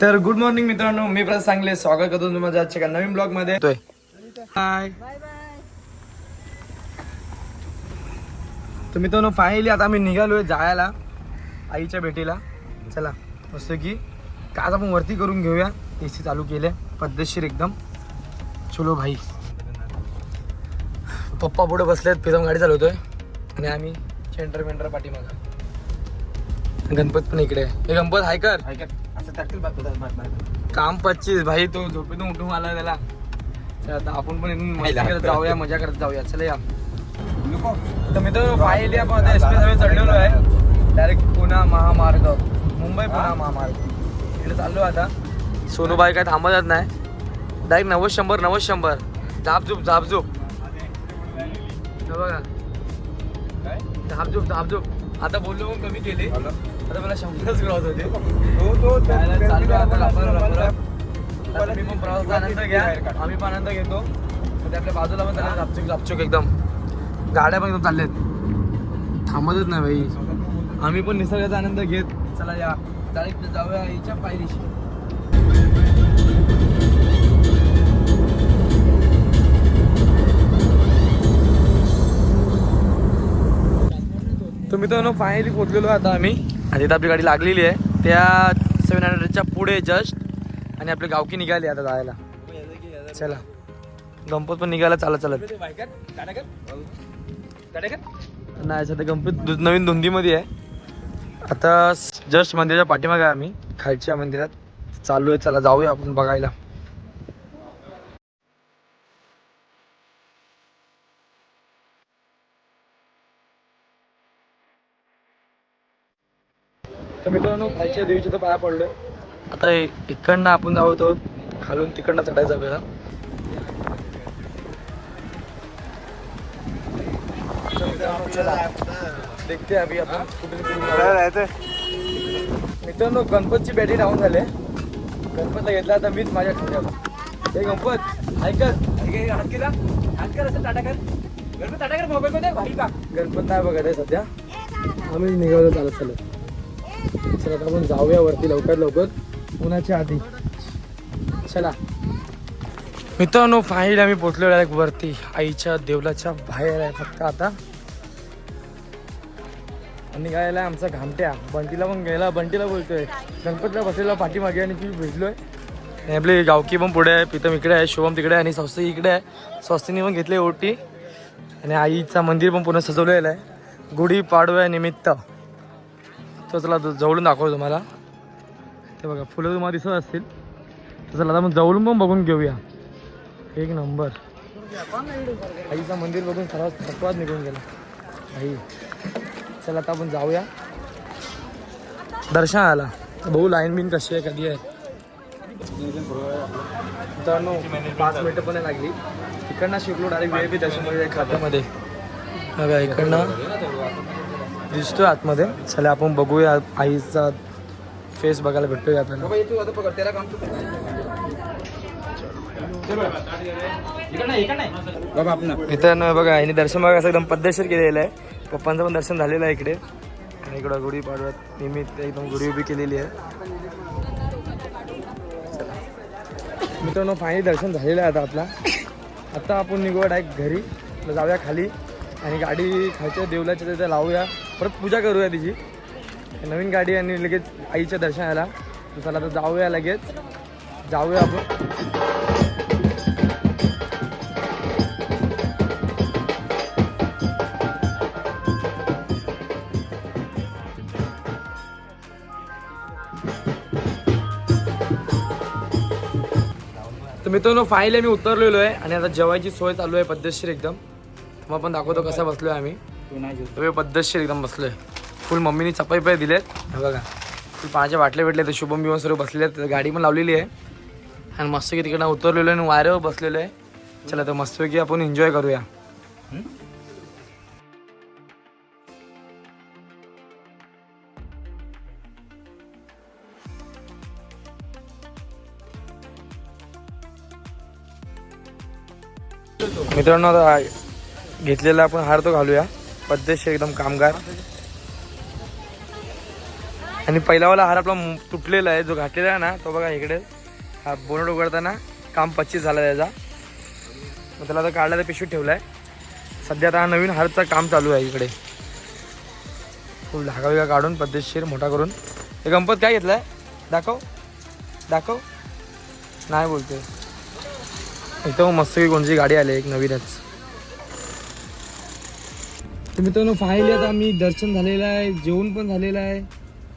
तर good morning मित्रांनो, मी प्रसाद सांगले स्वागत करतो तुम्हाला आजच्या नवीन ब्लॉग मध्ये. हाय. तर मित्रांनो फायनली आता आम्ही निघालोय जायला आईच्या भेटीला. चला मस्त की काच आपण वरती करून घेऊया. एसी चालू केले पद्धतशीर एकदम. चलो भाई. पप्पा पुढे बसलेत, फिरम गाडी चालवतोय आणि आम्ही सेंटर पाठीमागा. गणपत पण इकडे आहे. हे गणपत हाय कर काम 25 भाई. तो झोपेतून उठून आला त्याला. आता आपण पण इथून मजा करत जाऊया, मजा करत जाऊया. चला या. तर मित्रांनो फायनली आपण आता एक्सप्रेस हायवे चढलेलो आहे. डायरेक्ट पुणे महामार्ग, मुंबई पुणे महामार्ग इकडे चाललो आता. सोनूबाई काय थांबतच नाही. डायरेक्ट 90-100 झापझूप बघा. झापझूप आता बोललो पण कमी केली. आता मला 100च क्रॉस होते. मी पण प्रवासाचा आनंद घ्या, आम्ही पण आनंद घेतो. ते आपल्या बाजूला पण त्याला झापचूक एकदम. गाड्या पण एकदम चालल्यात, थांबतच नाही भाई. आम्ही पण निसर्गाचा आनंद घेत चला या. डायरेक्ट जाऊया आईच्या पायरीशी. तर मित्रांनो फायनली पोहोचलेलो आता आम्ही. आणि इथं आपली गाडी लागलेली आहे त्या 700च्या पुढे जस्ट. आणि आपली गावकी निघाली आता जायला. चला गणपत पण निघाला चालत नाही. सध्या गणपत नवीन धुंदीमध्ये आहे. आता जस्ट मंदिराच्या पाठीमागे आहे आम्ही, खालच्या मंदिरात चालू आहे. चला जाऊया आपण बघायला. तर मित्रांनो खालच्या देवीच्या तर पाया पडलोय. आता इकडनं आपण जाऊ, खालून तिकडनं चढायचं आपल्याला. देखते अभी आपण कुठे. मित्रांनो गणपतची बॅटरी डाऊन झाले. गणपतला घेतला आता मीच माझ्या ठिकाणी. हे गणपत ऐकत असं टाटा कर. मोबाईल मध्ये भाई का गणपत नाही बघत आहे सध्या. आम्ही निघालो चालत. चला आता आपण जाऊया वरती लवकर उन्हाच्या आधी. चला मित्रांनो फायनली आम्ही पोहोचलो डायरेक्ट वरती. आईच्या देवलाच्या बाहेर आहे फक्त आता. आणि गायला आमचा घामट्या बंटीला पण गेला. बंटीला बोलतोय गणपतीला बसलेला पाठीमागे आणि मी भेटलोय. आणि आपली गावकी पण पुढे आहे, प्रीतम इकडे आहे, शुभम तिकडे आहे आणि स्वस्ती इकडे आहे. स्वस्तीने पण घेतली ओटी. आणि आईचं मंदिर पण पूर्ण सजवलेलं आहे गुढी पाडव्यानिमित्त. तो चला जवळून दाखवतो तुम्हाला. ते बघा फुलं तुम्हाला दिसत असतील. तर चला आता मग जवळून पण बघून घेऊया. एक नंबर. आईचं मंदिर बघून सर्वात निघून गेला आई. चला आता आपण जाऊया दर्शनाला. भाऊ लाईन बिन कशी आहे, कधी आहे. मित्रांनो 5 मिनिटं पण लागली. इकडनं शिकलो डायरेक्ट VIP दर्शन खात्यामध्ये. बघा इकडनं दिसतोय आतमध्ये. चला आपण बघूया आईचा फेस बघायला भेटतोय आपल्याला. मित्रांनो बघा आईने दर्शन बघा असं एकदम पद्धतशीर केलेलं आहे. पप्पांचं पण दर्शन झालेलं आहे इकडे. आणि इकडं गुढी पाडव्यात निमित्त एकदम गुढी उभी केलेली आहे. मित्रांनो फायनली दर्शन झालेलं आहे आता आपला. आता आपण निघूया डायरेक्ट घरी. जाऊया खाली आणि गाडी खालच्या देवलाच्या तिथे लावूया. परत पूजा करूया तिची. नवीन गाडी आणि लगेच आईच्या दर्शनाला. चला आता जाऊया लगेच. जाऊया आपण. तर मित्रांनो फायनली मी उतरलेलो आहे आणि आता जेवायची सोय चालू आहे पद्धतशीर एकदम. मग आपण दाखवतो कसं बसलोय आम्ही. पद्धतशीर एकदम बसलोय. फुल मम्मीनी चपाई पाय दिलेत बघा. फुल पाण्याच्या बाटल्या भेटले. तर शुभम बिवम सर्व बसलेले आहेत. गाडी पण लावलेली आहे आणि मस्तपैकी तिकडनं उतरलेलो आहे आणि वाऱ्यावर बसलेलो आहे. चला तर मस्तपैकी आपण एन्जॉय करूया. मित्रांनो आता घेतलेला आपण हार तो घालूया पद्धतशीर एकदम कामगार. आणि पहिलावाला हार आपला तुटलेला आहे जो घातलेला आहे ना तो बघा इकडे हा बोनट उघडताना काम 25 झाला त्याचा. मग त्याला आता काढला तर पिशवीत ठेवला आहे. सध्या आता हा नवीन हारचं काम चालू आहे इकडे. फुल धागा बिगा काढून पद्धतशीर मोठा करून. हे गणपत काय घेतलं आहे दाखव दाखव नाही बोलते. इथं मस्त कोणची गाडी आली एक नवीनच. तर मित्रांनो फायनली आता आम्ही दर्शन झालेलं आहे, जेवण पण झालेलं आहे,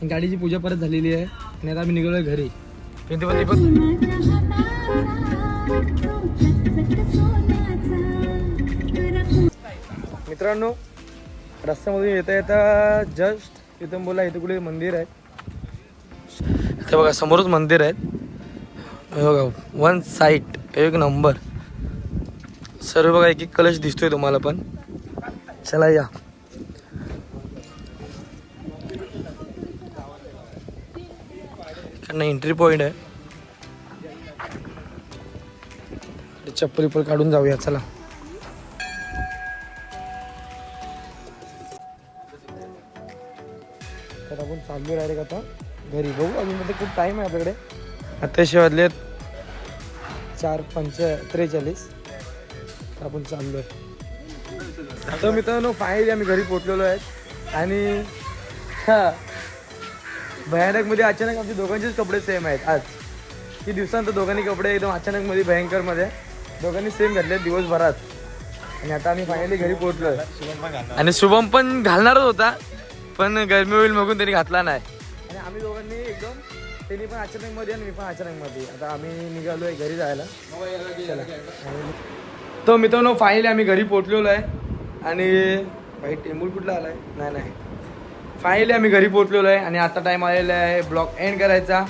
गाडीची पूजा परत झालेली आहे आणि आता आम्ही निघालो आहे घरी. मित्रांनो रस्त्यामधून येता येता जस्ट इथून बोला इथं कुठे मंदिर आहे. ते बघा समोरच मंदिर आहे बघा. वन साईड एक नंबर. सर्व बघा एक एक कलश दिसतोय तुम्हाला पण. चला या. कारण एंट्री पॉइंट आहे. चप्पल पण काढून जाऊया चला. तर आपण चाललो डायरेक्ट आता घरी. बघू अजून मध्ये खूप टाईम आहे आपल्याकडे. आताशे वाजले 4:43. तर आपण चाललो आहे. तर मित्रांनो फायनली आम्ही घरी पोचलेलो आहे. आणि भयानकमध्ये अचानक आमचे दोघांचेच कपडे सेम आहेत. आज किती दिवसानंतर दोघांनी कपडे एकदम अचानकमध्ये भयंकरमध्ये दोघांनी सेम घातले दिवसभरात. आणि आता आम्ही फायनली घरी पोहोचलो आहे. आणि शुभम पण घालणारच होता पण गरमी होईल बघून त्यांनी घातला नाही. आणि आम्ही दोघांनी एकदम त्यांनी पण अचानकमध्ये आणि मी पण अचानकमध्ये. आता आम्ही निघालो आहे घरी जायला. तर मित्रांनो फायनली आम्ही घरी पोहोचलेलो आहे. आणि भाई टेंबूल कुठला आला आहे नाही. फायनली आम्ही घरी पोहोचलेलो आहे आणि आता टाईम आलेला आहे ब्लॉग एंड करायचा.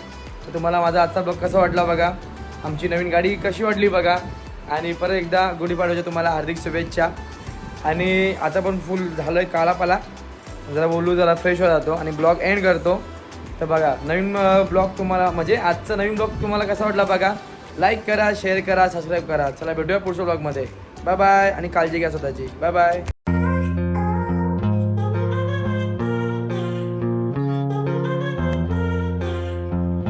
तर तुम्हाला माझा आजचा ब्लॉग कसा वाटला बघा. आमची नवीन गाडी कशी वाटली बघा. आणि परत एकदा गुढीपाडव्याच्या तुम्हाला हार्दिक शुभेच्छा. आणि आता पण फुल झालं आहे कालापाला. जरा बोलू जरा फ्रेश होत जातो आणि ब्लॉग एंड करतो. तर बघा नवीन ब्लॉग तुम्हाला म्हणजे आजचा नवीन ब्लॉग तुम्हाला कसा वाटला बघा. लाईक करा, शेअर करा, सबस्क्राईब करा. चला भेटूया पुढच्या ब्लॉगमध्ये. बाय बाय आणि काळजी घ्या स्वतःची. Bye bye.